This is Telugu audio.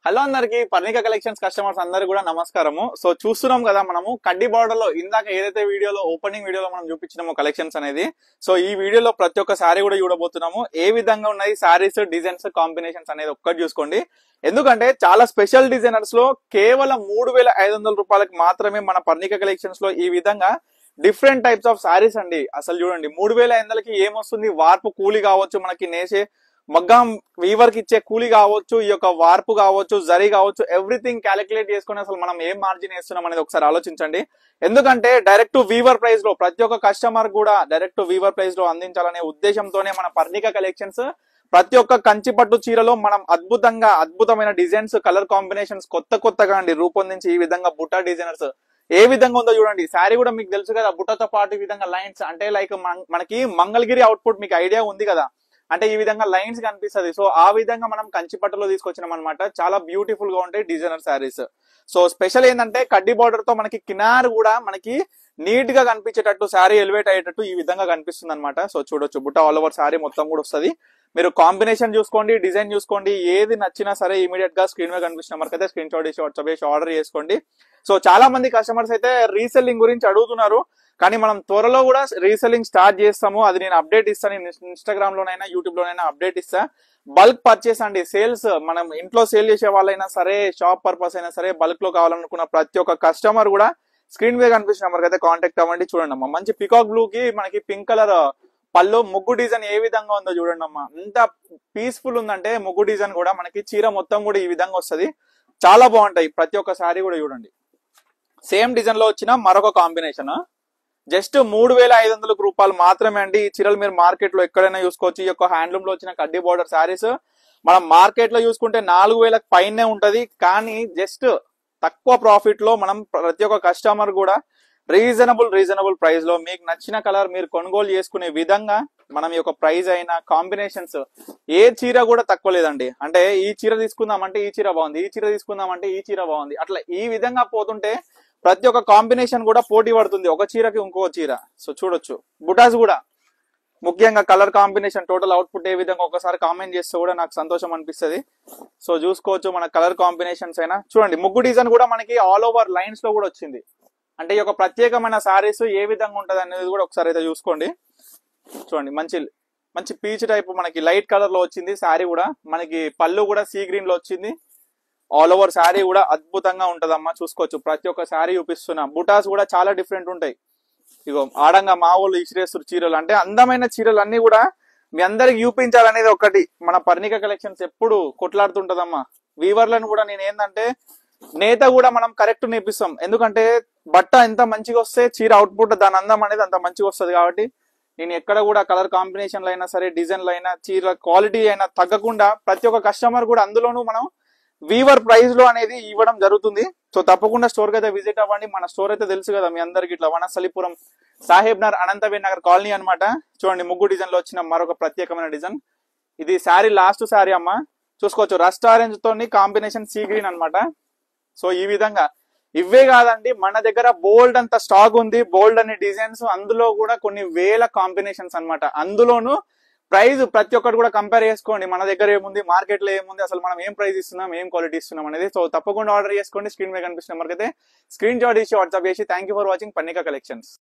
హలో అందరికి పర్ణిక కలెక్షన్స్ కస్టమర్స్ అందరికి కూడా నమస్కారము. సో చూస్తున్నాం కదా మనము కడ్డీ బార్డర్ లో ఇందాక ఏదైతే వీడియోలో ఓపెనింగ్ వీడియోలో మనం చూపించినామో కలెక్షన్స్ అనేది. సో ఈ వీడియోలో ప్రతి ఒక్క శారీ కూడా చూడబోతున్నాము. ఏ విధంగా ఉన్నాయి శారీస్, డిజైన్స్, కాంబినేషన్స్ అనేది ఒక్కటి చూసుకోండి. ఎందుకంటే చాలా స్పెషల్ డిజైనర్స్ లో కేవలం 3,500 రూపాయలకి మాత్రమే మన పర్ణిక కలెక్షన్స్ లో ఈ విధంగా డిఫరెంట్ టైప్స్ ఆఫ్ శారీస్ అండి. అసలు చూడండి 3,500కి ఏమొస్తుంది, వార్పు కూలి కావచ్చు, మనకి నేసే మగ్గం వీవర్ కి ఇచ్చే కూలి కావచ్చు, ఈ యొక్క వార్పు కావచ్చు, జరీ కావచ్చు, ఎవ్రీథింగ్ క్యాలిక్యులేట్ చేసుకుని అసలు మనం ఏం మార్జిన్ వేస్తున్నాం అనేది ఒకసారి ఆలోచించండి. ఎందుకంటే డైరెక్ట్ వీవర్ ప్రైస్ లో ప్రతి ఒక్క కస్టమర్ కూడా డైరెక్ట్ వీవర్ ప్రైస్ లో అందించాలనే ఉద్దేశంతోనే మన పర్ణిక కలెక్షన్స్ ప్రతి ఒక్క కంచి పట్టు చీరలో మనం అద్భుతమైన డిజైన్స్, కలర్ కాంబినేషన్స్ కొత్తగా అండి రూపొందించి ఈ విధంగా బుట్ట డిజైనర్స్ ఏ విధంగా ఉందో చూడండి. శారీ కూడా మీకు తెలుసు కదా, బుట్టతో పాటు ఈ విధంగా లైన్స్ అంటే లైక్ మనకి మంగళగిరి అవుట్పుట్ మీకు ఐడియా ఉంది కదా, అంటే ఈ విధంగా లైన్స్ కనిపిస్తుంది. సో ఆ విధంగా మనం కంచి పట్టులో తీసుకొచ్చినాం అనమాట. చాలా బ్యూటిఫుల్ గా ఉంటాయి డిజైనర్ శారీస్. సో స్పెషల్ ఏంటంటే కడ్డీ బార్డర్ తో మనకి కినార్ కూడా మనకి నీట్ గా కనిపించేటట్టు, శారీ ఎలివేట్ అయ్యేటట్టు ఈ విధంగా కనిపిస్తుంది అనమాట. సో చూడొచ్చు, బుట్ట ఆల్ ఓవర్ శారీ మొత్తం కూడా వస్తుంది. మీరు కాంబినేషన్ చూసుకోండి, డిజైన్ చూసుకోండి, ఏది నచ్చినా సరే ఇమీడియట్ గా స్క్రీన్ మీద కనిపిస్తున్న మనకి అయితే స్క్రీన్ షాట్ చేసి వాట్సాప్ చేసి ఆర్డర్ చేసుకోండి. సో చాలా మంది కస్టమర్స్ అయితే రీసెల్లింగ్ గురించి అడుగుతున్నారు, కానీ మనం త్వరలో కూడా రీసెల్లింగ్ స్టార్ట్ చేస్తాము. అది నేను అప్డేట్ ఇస్తాను, ఇన్స్టాగ్రామ్ లోనైనా యూట్యూబ్ లోనైనా అప్డేట్ ఇస్తా. బల్క్ పర్చేస్ అండి, సేల్స్ మనం ఇంట్లో సేల్ చేసే వాళ్ళైనా సరే, షాప్ పర్పస్ అయినా సరే, బల్క్ లో కావాలనుకున్న ప్రతి ఒక్క కస్టమర్ కూడా స్క్రీన్ మీద కనిపిస్తున్న నెంబర్కి అయితే కాంటాక్ట్ అవ్వండి. చూడండి అమ్మా, మంచి పికాక్ బ్లూ కి మనకి పింక్ కలర్ పళ్ళు, ముగ్గు డిజైన్ ఏ విధంగా ఉందో చూడండి అమ్మా. ఎంత పీస్ఫుల్ ఉందంటే ముగ్గు డిజైన్ కూడా మనకి చీర మొత్తం కూడా ఈ విధంగా వస్తుంది. చాలా బాగుంటాయి ప్రతి ఒక్క సారీ కూడా చూడండి. సేమ్ డిజైన్ లో వచ్చిన మరొక కాంబినేషన్ జస్ట్ 3,500 రూపాయలు మాత్రమే అండి. ఈ చీరలు మీరు మార్కెట్ లో ఎక్కడైనా చూసుకోవచ్చు. ఈ యొక్క హ్యాండ్లూమ్ లో వచ్చిన కడ్డీ బార్డర్ శారీస్ మనం మార్కెట్ లో చూసుకుంటే 4,000 పైనే ఉంటది, కానీ జస్ట్ తక్కువ ప్రాఫిట్ లో మనం ప్రతి ఒక్క కస్టమర్ కూడా రీజనబుల్ ప్రైస్ లో మీకు నచ్చిన కలర్ మీరు కొనుగోలు చేసుకునే విధంగా మనం ఈ యొక్క ప్రైస్ అయినా కాంబినేషన్స్ ఏ చీర కూడా తక్కువ లేదండి. అంటే ఈ చీర తీసుకుందామంటే ఈ చీర బాగుంది, ఈ చీర తీసుకుందామంటే ఈ చీర బాగుంది, అట్లా ఈ విధంగా పోతుంటే ప్రతి ఒక్క కాంబినేషన్ కూడా పోటీ పడుతుంది ఒక చీరకి ఇంకో చీర. సో చూడొచ్చు, బుటాస్ కూడా ముఖ్యంగా కలర్ కాంబినేషన్ టోటల్ అవుట్పుట్ ఏ విధంగా ఒకసారి కామెంట్ చేస్తే కూడా నాకు సంతోషం అనిపిస్తుంది. సో చూసుకోవచ్చు మన కలర్ కాంబినేషన్స్ అయినా చూడండి. ముగ్గు డిజైన్ కూడా మనకి ఆల్ ఓవర్ లైన్స్ లో కూడా వచ్చింది. అంటే ఈ యొక్క ప్రత్యేకమైన సారీస్ ఏ విధంగా ఉంటది అనేది కూడా ఒకసారి అయితే చూసుకోండి. చూడండి, మంచి పీచ్ టైప్ మనకి లైట్ కలర్ లో వచ్చింది శారీ కూడా. మనకి పళ్ళు కూడా సీ గ్రీన్ లో వచ్చింది. ఆల్ ఓవర్ శారీ కూడా అద్భుతంగా ఉంటదమ్మా. చూసుకోవచ్చు, ప్రతి ఒక్క శారీ చూపిస్తున్నా. బుటాస్ కూడా చాలా డిఫరెంట్ ఉంటాయి. ఇగో ఆడంగా మా వాళ్ళు ఇసిరేస్తారు చీరలు, అంటే అందమైన చీరలు అన్ని కూడా మీ అందరికి చూపించాలనేది ఒకటి మన పర్ణిక కలెక్షన్స్ ఎప్పుడు కొట్లాడుతుంటదమ్మా. వీవర్లను కూడా నేను ఏంటంటే నేత కూడా మనం కరెక్ట్ నేర్పిస్తాం. ఎందుకంటే బట్ట ఎంత మంచిగా వస్తే చీర అవుట్పుట్ దాని అందం అనేది అంత మంచిగా వస్తుంది. కాబట్టి నేను ఎక్కడ కూడా కలర్ కాంబినేషన్లు అయినా సరే, డిజైన్లు అయినా, చీర క్వాలిటీ అయినా తగ్గకుండా ప్రతి ఒక్క కస్టమర్ కూడా అందులోనూ మనం వీవర్ ప్రైస్ లో అనేది ఇవ్వడం జరుగుతుంది. సో తప్పకుండా స్టోర్ కి అయితే విజిట్ అవ్వండి. మన స్టోర్ అయితే తెలుసు కదా మీ అందరికి, ఇట్లా వనస్థలిపురం సాహెబ్ నగర్ అనంతవీర్ నగర్ కాలనీ అనమాట. చూడండి, ముగ్గు డిజైన్ లో వచ్చిన మరొక ప్రత్యేకమైన డిజైన్. ఇది శారీ లాస్ట్ శారీ అమ్మ. చూసుకోవచ్చు, రస్ట్ ఆరెంజ్ తోని కాంబినేషన్ సీ గ్రీన్ అనమాట. సో ఈ విధంగా ఇవే కాదండి, మన దగ్గర బోల్డ్ అంత స్టాక్ ఉంది, బోల్డ్ అనే డిజైన్స్, అందులో కూడా కొన్ని వేల కాంబినేషన్స్ అనమాట. అందులోనూ ప్రైస్ ప్రతి ఒక్కటి కూడా కంపేర్ చేసుకోండి. మన దగ్గర ఏముంది, మార్కెట్ లో ఏముంది, అసలు మనం ఏం ప్రైస్ ఇస్తున్నాం, ఏం క్వాలిటీ ఇస్తున్నాం అనేది. సో తప్పకుండా ఆర్డర్ చేసుకోండి. స్క్రీన్ మీద కనిపిస్తున్న నెంబర్కి అయితే స్క్రీన్ షాట్ ఇచ్చి వాట్సాప్ చేసి. Thank you for watching Parnika collections.